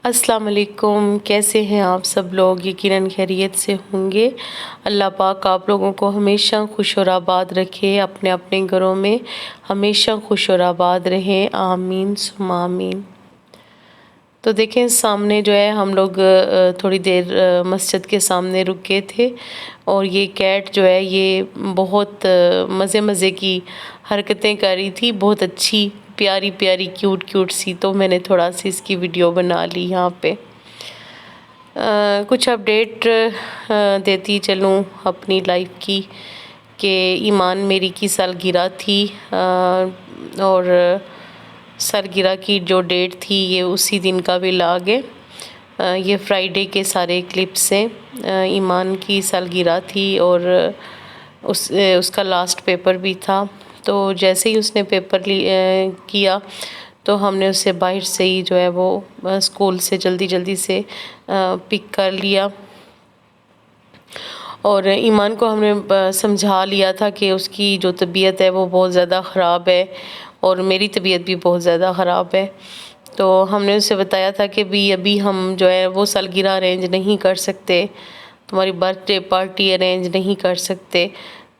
السلام علیکم، کیسے ہیں آپ سب لوگ؟ یقیناً خیریت سے ہوں گے۔ اللہ پاک آپ لوگوں کو ہمیشہ خوش اور آباد رکھے، اپنے اپنے گھروں میں ہمیشہ خوش اور آباد رہیں، آمین ثم آمین۔ تو دیکھیں سامنے جو ہے ہم لوگ تھوڑی دیر مسجد کے سامنے رکے تھے، اور یہ کیٹ جو ہے یہ بہت مزے کی حرکتیں کر رہی تھی، بہت اچھی پیاری پیاری کیوٹ سی، تو میں نے تھوڑا سی اس کی ویڈیو بنا لی یہاں پہ۔ کچھ اپڈیٹ دیتی چلوں اپنی لائف کی، کہ ایمان میری کی سالگرہ تھی، اور سالگرہ کی جو ڈیٹ تھی یہ اسی دن کا ولاگ ہے۔ یہ فرائیڈے کے سارے کلپس ہیں۔ ایمان کی سالگرہ تھی اور اس کا لاسٹ پیپر بھی تھا، تو جیسے ہی اس نے پیپر کیا تو ہم نے اسے باہر سے ہی جو ہے وہ اسکول سے جلدی سے پک کر لیا، اور ایمان کو ہم نے سمجھا لیا تھا کہ اس کی جو طبیعت ہے وہ بہت زیادہ خراب ہے، اور میری طبیعت بھی بہت زیادہ خراب ہے۔ تو ہم نے اسے بتایا تھا کہ ابھی ہم جو ہے وہ سالگرہ ارینج نہیں کر سکتے، تمہاری برتھ ڈے پارٹی ارینج نہیں کر سکتے،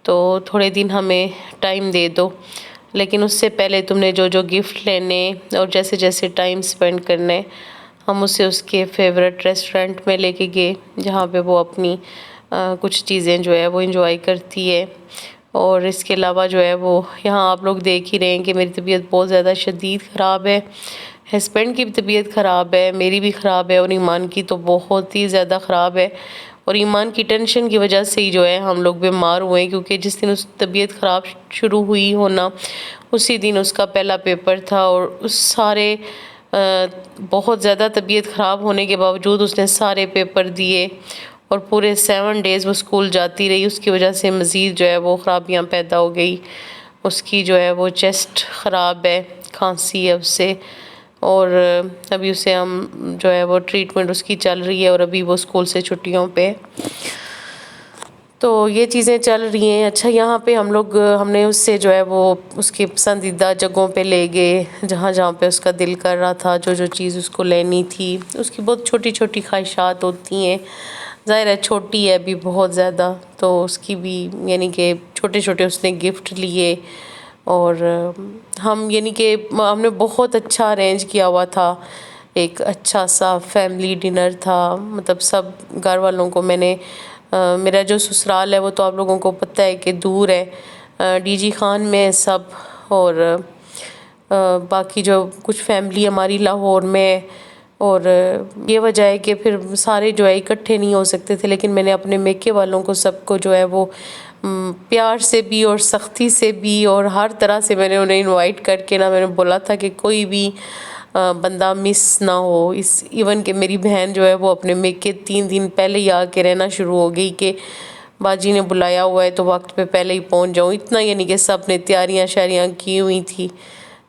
تو تھوڑے دن ہمیں ٹائم دے دو، لیکن اس سے پہلے تم نے جو گفٹ لینے اور جیسے ٹائم سپینڈ کرنے، ہم اسے اس کے فیورٹ ریسٹورنٹ میں لے کے گئے، جہاں پہ وہ اپنی کچھ چیزیں جو ہے وہ انجوائے کرتی ہے۔ اور اس کے علاوہ جو ہے وہ یہاں آپ لوگ دیکھ ہی رہے ہیں کہ میری طبیعت بہت زیادہ شدید خراب ہے، ہسبینڈ کی بھی طبیعت خراب ہے، میری بھی خراب ہے، اور ایمان کی تو بہت ہی زیادہ خراب ہے۔ اور ایمان کی ٹینشن کی وجہ سے ہی جو ہے ہم لوگ بیمار ہوئے، کیونکہ جس دن اس طبیعت خراب شروع ہوئی ہونا اسی دن اس کا پہلا پیپر تھا، اور اس سارے بہت زیادہ طبیعت خراب ہونے کے باوجود اس نے سارے پیپر دیے، اور پورے 7 ڈیز وہ اسکول جاتی رہی۔ اس کی وجہ سے مزید جو ہے وہ خرابیاں پیدا ہو گئی، اس کی جو ہے وہ چیسٹ خراب ہے، کھانسی ہے اس سے، اور ابھی اسے ہم جو ہے وہ ٹریٹمنٹ اس کی چل رہی ہے، اور ابھی وہ اسکول سے چھٹیوں پہ۔ تو یہ چیزیں چل رہی ہیں۔ اچھا، یہاں پہ ہم نے اس سے جو ہے وہ اس کی پسندیدہ جگہوں پہ لے گئے، جہاں پہ اس کا دل کر رہا تھا، جو چیز اس کو لینی تھی۔ اس کی بہت چھوٹی خواہشات ہوتی ہیں، ظاہر ہے چھوٹی ہے ابھی بہت زیادہ، تو اس کی بھی یعنی کہ چھوٹے اس نے گفٹ لیے، اور ہم نے بہت اچھا ارینج کیا ہوا تھا، ایک اچھا سا فیملی ڈنر تھا، مطلب سب گھر والوں کو میرا جو سسرال ہے وہ تو آپ لوگوں کو پتہ ہے کہ دور ہے، ڈی جی خان میں سب، اور باقی جو کچھ فیملی ہماری لاہور میں، اور یہ وجہ ہے کہ پھر سارے جو ہے اکٹھے نہیں ہو سکتے تھے، لیکن میں نے اپنے میکے والوں کو سب کو جو ہے وہ پیار سے بھی اور سختی سے بھی اور ہر طرح سے میں نے انہیں انوائٹ کر کے میں نے بولا تھا کہ کوئی بھی بندہ مس نہ ہو۔ ایون کہ میری بہن جو ہے وہ اپنے میکے 3 دن پہلے ہی آ کے رہنا شروع ہو گئی کہ باجی نے بلایا ہوا ہے تو وقت پہ پہلے ہی پہنچ جاؤں، اتنا یعنی کہ سب نے تیاریاں شاریاں کی ہوئی تھی۔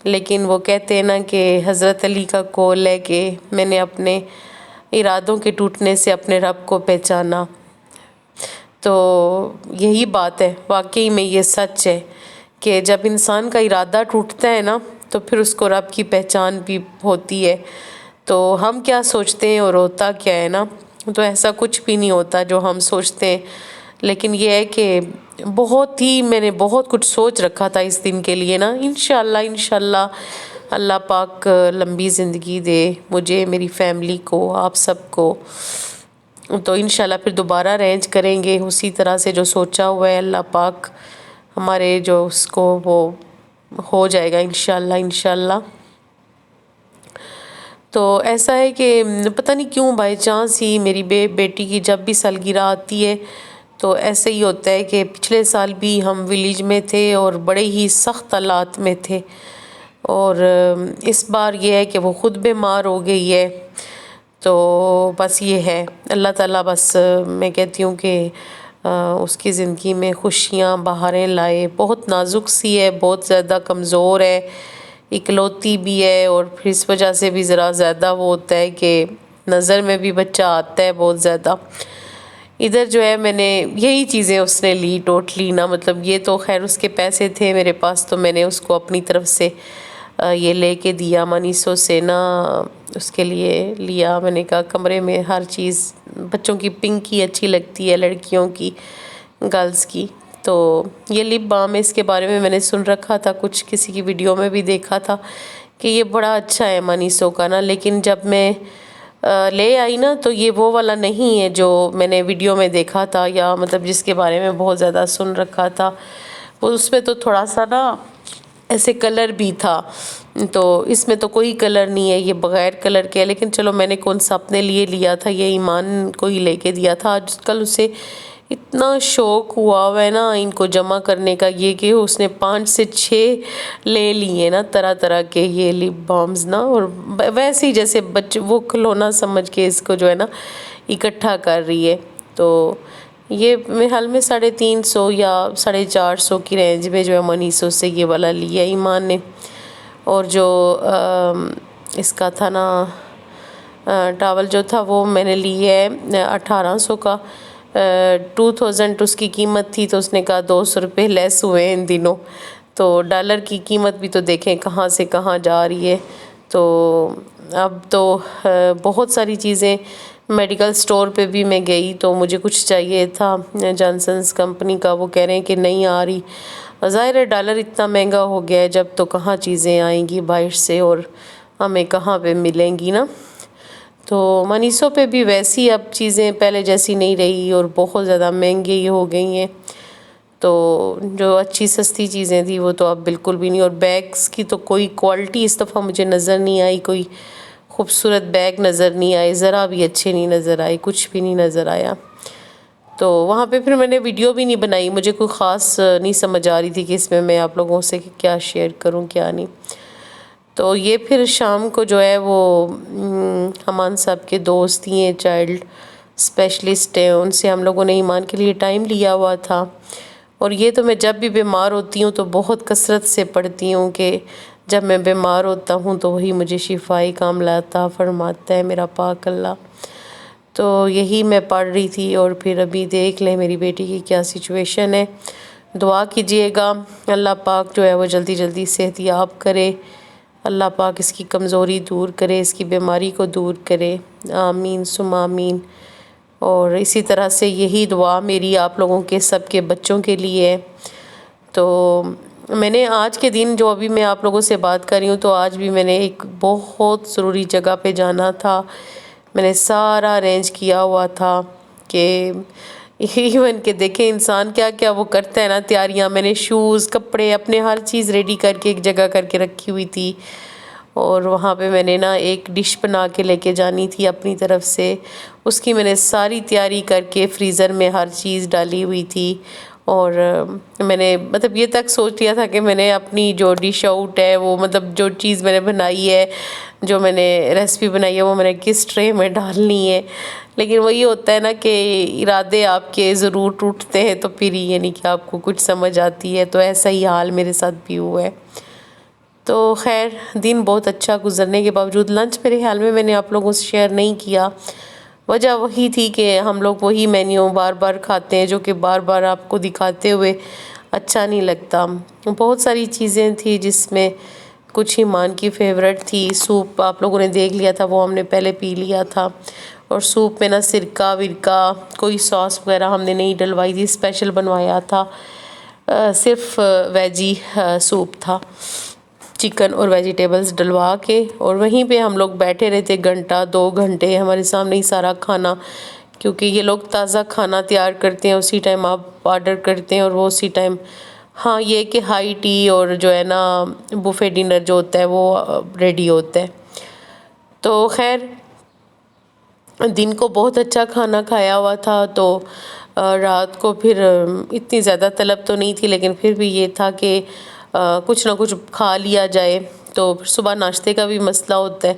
لیکن وہ کہتے ہیں نا کہ حضرت علی کا قول ہے کہ میں نے اپنے ارادوں کے ٹوٹنے سے اپنے رب کو پہچانا، تو یہی بات ہے، واقعی میں یہ سچ ہے کہ جب انسان کا ارادہ ٹوٹتا ہے نا تو پھر اس کو رب کی پہچان بھی ہوتی ہے۔ تو ہم کیا سوچتے ہیں اور ہوتا کیا ہے نا، تو ایسا کچھ بھی نہیں ہوتا جو ہم سوچتے ہیں، لیکن یہ ہے کہ میں نے بہت کچھ سوچ رکھا تھا اس دن کے لیے نا۔ انشاءاللہ اللہ پاک لمبی زندگی دے مجھے، میری فیملی کو، آپ سب کو، تو انشاءاللہ پھر دوبارہ ارینج کریں گے اسی طرح سے جو سوچا ہوا ہے۔ اللہ پاک ہمارے جو اس کو وہ ہو جائے گا انشاءاللہ۔ تو ایسا ہے کہ پتہ نہیں کیوں بائی چانس ہی میری بیٹی کی جب بھی سالگرہ آتی ہے تو ایسے ہی ہوتا ہے کہ پچھلے سال بھی ہم ولیج میں تھے اور بڑے ہی سخت حالات میں تھے، اور اس بار یہ ہے کہ وہ خود بیمار ہو گئی ہے۔ تو بس یہ ہے، اللہ تعالیٰ بس میں کہتی ہوں کہ اس کی زندگی میں خوشیاں بہاریں لائے۔ بہت نازک سی ہے، بہت زیادہ کمزور ہے، اکلوتی بھی ہے، اور پھر اس وجہ سے بھی ذرا زیادہ وہ ہوتا ہے کہ نظر میں بھی بچہ آتا ہے بہت زیادہ۔ ادھر جو ہے میں نے یہی چیزیں اس نے لی ٹوٹلی نا، مطلب یہ تو خیر اس کے پیسے تھے میرے پاس تو میں نے اس کو اپنی طرف سے یہ لے کے دیا منیسو سے نا، اس کے لیے لیا۔ میں نے کہا کمرے میں ہر چیز، بچوں کی پنک کی اچھی لگتی ہے، لڑکیوں کی، گرلز کی۔ تو یہ لپ بام ہے، اس کے بارے میں نے سن رکھا تھا، کچھ کسی کی ویڈیو میں بھی دیکھا تھا کہ یہ بڑا اچھا ہے منیسو کا نا، لیکن جب میں لے آئی نا تو یہ وہ والا نہیں ہے جو میں نے ویڈیو میں دیکھا تھا، یا مطلب جس کے بارے میں بہت زیادہ سن رکھا تھا۔ وہ اس میں تو تھوڑا سا نا ایسے کلر بھی تھا، تو اس میں تو کوئی کلر نہیں ہے، یہ بغیر کلر کے ہے۔ لیکن چلو میں نے کون سا اپنے لیے لیا تھا، یہ ایمان کو ہی لے کے دیا تھا۔ آج کل اسے اتنا شوق ہوا ہے نا ان کو جمع کرنے کا، یہ کہ اس نے 5 سے 6 لے لیے نا طرح طرح کے یہ لپ بامز نا، اور ویسے ہی جیسے بچے وہ کھلونا سمجھ کے اس کو جو ہے نا اکٹھا کر رہی ہے۔ تو یہ میرے حال میں 350 یا 450 کی رینج میں جو ہے منیسو سے یہ والا لیا ایمان نے۔ اور جو اس کا تھا نا ٹاول جو تھا وہ میں نے لی ہے 1800 کا، 2000 اس کی قیمت تھی، تو اس نے کہا 200 روپے لیس ہوئے ہیں ان دنوں۔ تو ڈالر کی قیمت بھی تو دیکھیں کہاں سے کہاں جا رہی ہے۔ تو اب تو بہت ساری چیزیں، میڈیکل سٹور پہ بھی میں گئی تو مجھے کچھ چاہیے تھا جانسنس کمپنی کا، وہ کہہ رہے ہیں کہ نہیں آ رہی۔ ظاہر ہے ڈالر اتنا مہنگا ہو گیا ہے، جب تو کہاں چیزیں آئیں گی باہر سے اور ہمیں کہاں پہ ملیں گی نا۔ تو منیسو پہ بھی ویسی اب چیزیں پہلے جیسی نہیں رہی اور بہت زیادہ مہنگی ہو گئی ہیں۔ تو جو اچھی سستی چیزیں تھیں وہ تو اب بالکل بھی نہیں، اور بیگز کی تو کوئی کوالٹی اس دفعہ مجھے نظر نہیں آئی، کوئی خوبصورت بیگ نظر نہیں آئے، ذرا بھی اچھے نہیں نظر آئے، کچھ بھی نہیں نظر آیا۔ تو وہاں پہ پھر میں نے ویڈیو بھی نہیں بنائی، مجھے کوئی خاص نہیں سمجھ آ رہی تھی کہ اس میں آپ لوگوں سے کیا شیئر کروں کیا نہیں۔ تو یہ پھر شام کو جو ہے وہ حمان صاحب کے دوست ہی ہیں، چائلڈ اسپیشلسٹ ہیں، ان سے ہم لوگوں نے ایمان کے لیے ٹائم لیا ہوا تھا۔ اور یہ تو میں جب بھی بیمار ہوتی ہوں تو بہت کثرت سے پڑھتی ہوں کہ جب میں بیمار ہوتا ہوں تو وہی مجھے شفائی کاملہ عطا فرماتا ہے میرا پاک اللہ۔ تو یہی میں پڑھ رہی تھی، اور پھر ابھی دیکھ لیں میری بیٹی کی کیا سچویشن ہے۔ دعا کیجئے گا اللہ پاک جو ہے وہ جلدی جلدی صحت یاب کرے، اللہ پاک اس کی کمزوری دور کرے، اس کی بیماری کو دور کرے، آمین ثم آمین۔ اور اسی طرح سے یہی دعا میری آپ لوگوں کے سب کے بچوں کے لیے ہے۔ تو میں نے آج کے دن جو ابھی میں آپ لوگوں سے بات کر رہی ہوں، تو آج بھی میں نے ایک بہت ضروری جگہ پہ جانا تھا، میں نے سارا ارینج کیا ہوا تھا کہ ایون کہ دیکھیں انسان کیا کیا وہ کرتا ہے نا تیاریاں۔ میں نے شوز، کپڑے، اپنے ہر چیز ریڈی کر کے ایک جگہ کر کے رکھی ہوئی تھی، اور وہاں پہ میں نے نا ایک ڈش بنا کے لے کے جانی تھی اپنی طرف سے، اس کی میں نے ساری تیاری کر کے فریزر میں ہر چیز ڈالی ہوئی تھی۔ اور میں نے مطلب یہ تک سوچ لیا تھا کہ میں نے اپنی جو ڈش آؤٹ ہے وہ مطلب جو چیز میں نے بنائی ہے، جو میں نے ریسپی بنائی ہے، وہ میں نے کس ٹرے میں ڈالنی ہے۔ لیکن وہی ہوتا ہے نا کہ ارادے آپ کے ضرور ٹوٹتے ہیں تو پھر یعنی کہ آپ کو کچھ سمجھ آتی ہے، تو ایسا ہی حال میرے ساتھ بھی ہوا ہے۔ تو خیر دن بہت اچھا گزرنے کے باوجود لنچ میرے خیال میں نے آپ لوگوں سے شیئر نہیں کیا، وجہ وہی تھی کہ ہم لوگ وہی مینیو بار بار کھاتے ہیں جو کہ بار بار آپ کو دکھاتے ہوئے اچھا نہیں لگتا۔ بہت ساری چیزیں تھی جس میں کچھ ایمان کی فیورٹ تھی۔ سوپ آپ لوگوں نے دیکھ لیا تھا، وہ ہم نے پہلے پی لیا تھا، اور سوپ میں نا سرکہ ورکہ کوئی ساس وغیرہ ہم نے نہیں ڈلوائی تھی، اسپیشل بنوایا تھا، صرف ویجی سوپ تھا، چکن اور ویجیٹیبلز ڈلوا کے، اور وہیں پہ ہم لوگ بیٹھے رہتے 1-2 گھنٹے، ہمارے سامنے ہی سارا کھانا، کیونکہ یہ لوگ تازہ کھانا تیار کرتے ہیں، اسی ٹائم آپ آرڈر کرتے ہیں اور وہ اسی ٹائم، ہاں یہ کہ ہائی ٹی اور جو ہے نا بوفے ڈنر جو ہوتا ہے وہ ریڈی ہوتا ہے۔ تو خیر دن کو بہت اچھا کھانا کھایا ہوا تھا، تو رات کو پھر اتنی زیادہ طلب تو نہیں تھی، لیکن پھر بھی یہ تھا کہ کچھ نہ کچھ کھا لیا جائے، تو پھر صبح ناشتے کا بھی مسئلہ ہوتا ہے،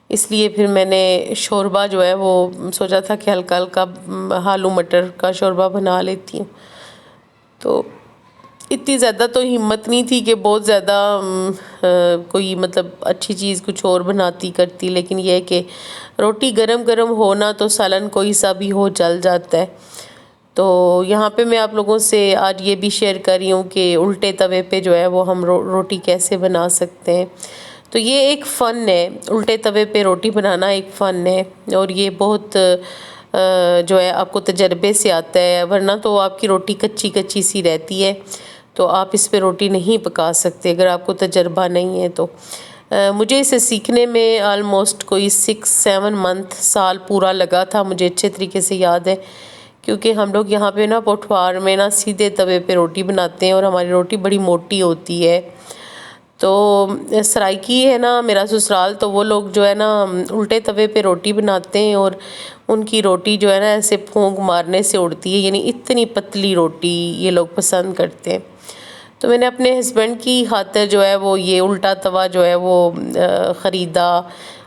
اس لیے پھر میں نے شوربہ جو ہے وہ سوچا تھا کہ ہلکا ہلکا آلو مٹر کا شوربہ بنا لیتی ہوں۔ تو اتنی زیادہ تو ہمت نہیں تھی کہ بہت زیادہ کوئی مطلب اچھی چیز کچھ اور بناتی کرتی، لیکن یہ ہے کہ روٹی گرم گرم ہونا تو سالن کوئی سا بھی ہو چل جاتا ہے۔ تو یہاں پہ میں آپ لوگوں سے آج یہ بھی شیئر کر رہی ہوں کہ الٹے توے پہ جو ہے وہ ہم روٹی کیسے بنا سکتے ہیں۔ تو یہ ایک فن ہے، الٹے توے پہ روٹی بنانا ایک فن ہے، اور یہ بہت جو ہے آپ کو تجربے سے آتا ہے، ورنہ تو آپ کی روٹی کچی کچی سی رہتی ہے، تو آپ اس پہ روٹی نہیں پکا سکتے اگر آپ کو تجربہ نہیں ہے تو۔ مجھے اسے سیکھنے میں آلموسٹ کوئی 6-7 منتھ سال پورا لگا تھا، مجھے اچھے طریقے سے یاد ہے، کیونکہ ہم لوگ یہاں پہ نا پوٹھوار میں نا سیدھے توے پہ روٹی بناتے ہیں، اور ہماری روٹی بڑی موٹی ہوتی ہے۔ تو سرائکی ہے نا میرا سسرال، تو وہ لوگ جو ہے نا الٹے توے پہ روٹی بناتے ہیں، اور ان کی روٹی جو ہے نا ایسے پھونک مارنے سے اڑتی ہے، یعنی اتنی پتلی روٹی یہ لوگ پسند کرتے ہیں۔ تو میں نے اپنے ہسبینڈ کی خاطر جو ہے وہ یہ الٹا توا جو ہے وہ خریدا،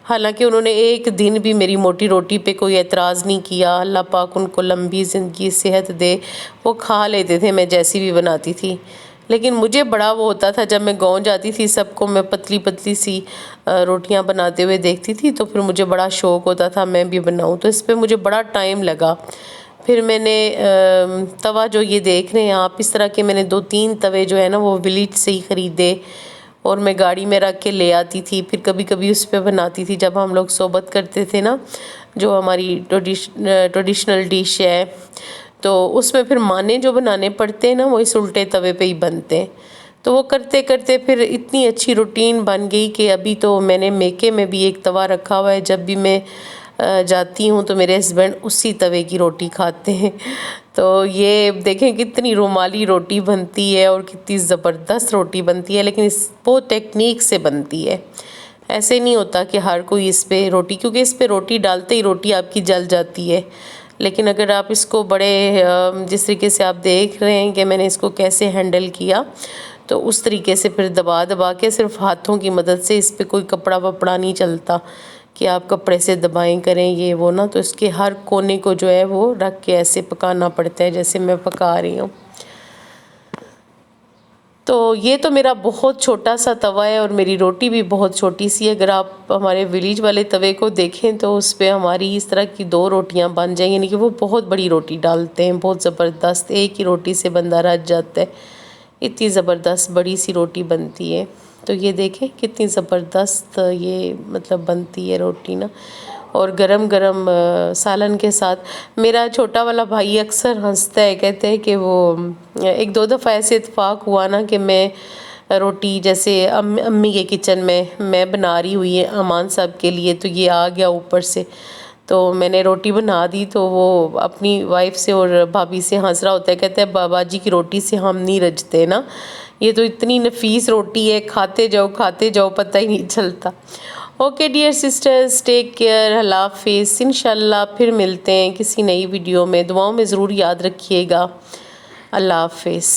حالانکہ انہوں نے ایک دن بھی میری موٹی روٹی پہ کوئی اعتراض نہیں کیا، اللہ پاک ان کو لمبی زندگی صحت دے، وہ کھا لیتے تھے میں جیسی بھی بناتی تھی۔ لیکن مجھے بڑا وہ ہوتا تھا جب میں گاؤں جاتی تھی، سب کو میں پتلی پتلی سی روٹیاں بناتے ہوئے دیکھتی تھی، تو پھر مجھے بڑا شوق ہوتا تھا میں بھی بناؤں، تو اس پہ مجھے بڑا ٹائم لگا۔ پھر میں نے توا جو یہ دیکھ رہے ہیں آپ، اس طرح کے میں نے 2-3 توے جو ہے نا وہ ولیج سے ہی خریدے، اور میں گاڑی میں رکھ کے لے آتی تھی، پھر کبھی کبھی اس پہ بناتی تھی جب ہم لوگ صحبت کرتے تھے نا، جو ہماری ٹریڈیشنل ڈش ہے، تو اس میں پھر مانے جو بنانے پڑتے ہیں نا وہ اس الٹے توے پہ ہی بنتے ہیں۔ تو وہ کرتے کرتے پھر اتنی اچھی روٹین بن گئی کہ ابھی تو میں نے میکے میں بھی ایک توا رکھا ہوا ہے، جب بھی میں جاتی ہوں تو میرے ہسبینڈ اسی توے کی روٹی کھاتے ہیں۔ تو یہ دیکھیں کتنی رومالی روٹی بنتی ہے اور کتنی زبردست روٹی بنتی ہے، لیکن اس بہت ٹیکنیک سے بنتی ہے، ایسے نہیں ہوتا کہ ہر کوئی اس پہ روٹی، کیونکہ اس پہ روٹی ڈالتے ہی روٹی آپ کی جل جاتی ہے۔ لیکن اگر آپ اس کو بڑے جس طریقے سے آپ دیکھ رہے ہیں کہ میں نے اس کو کیسے ہینڈل کیا، تو اس طریقے سے پھر دبا دبا کے صرف ہاتھوں کی مدد سے، اس پہ کوئی کپڑا وپڑا نہیں چلتا کہ آپ کپڑے سے دبائیں کریں یہ وہ نا، تو اس کے ہر کونے کو جو ہے وہ رکھ کے ایسے پکانا پڑتا ہے جیسے میں پکا رہی ہوں۔ تو یہ تو میرا بہت چھوٹا سا توا ہے، اور میری روٹی بھی بہت چھوٹی سی ہے۔ اگر آپ ہمارے ولیج والے توے کو دیکھیں تو اس پہ ہماری اس طرح کی 2 روٹیاں بن جائیں، یعنی کہ وہ بہت بڑی روٹی ڈالتے ہیں، بہت زبردست، ایک ہی روٹی سے بندہ رج جاتا ہے، اتنی زبردست بڑی سی روٹی بنتی ہے۔ تو یہ دیکھیں کتنی زبردست یہ مطلب بنتی ہے روٹی نا، اور گرم گرم سالن کے ساتھ۔ میرا چھوٹا والا بھائی اکثر ہنستا ہے، کہتے ہیں کہ وہ 1-2 دفعہ ایسے اتفاق ہوا نا کہ میں روٹی جیسے امی کے کچن میں بنا رہی ہوئی ہے امان صاحب کے لیے، تو یہ آ گیا اوپر سے، تو میں نے روٹی بنا دی، تو وہ اپنی وائف سے اور بھابھی سے ہنس رہا ہوتا ہے، کہتا ہے بابا جی کی روٹی سے ہم نہیں رجتے نا، یہ تو اتنی نفیس روٹی ہے، کھاتے جاؤ پتہ ہی نہیں چلتا۔ Okay dear sisters, take care, اللہ حافظ، انشاءاللہ پھر ملتے ہیں کسی نئی ویڈیو میں، دعاؤں میں ضرور یاد رکھیے گا، اللہ حافظ۔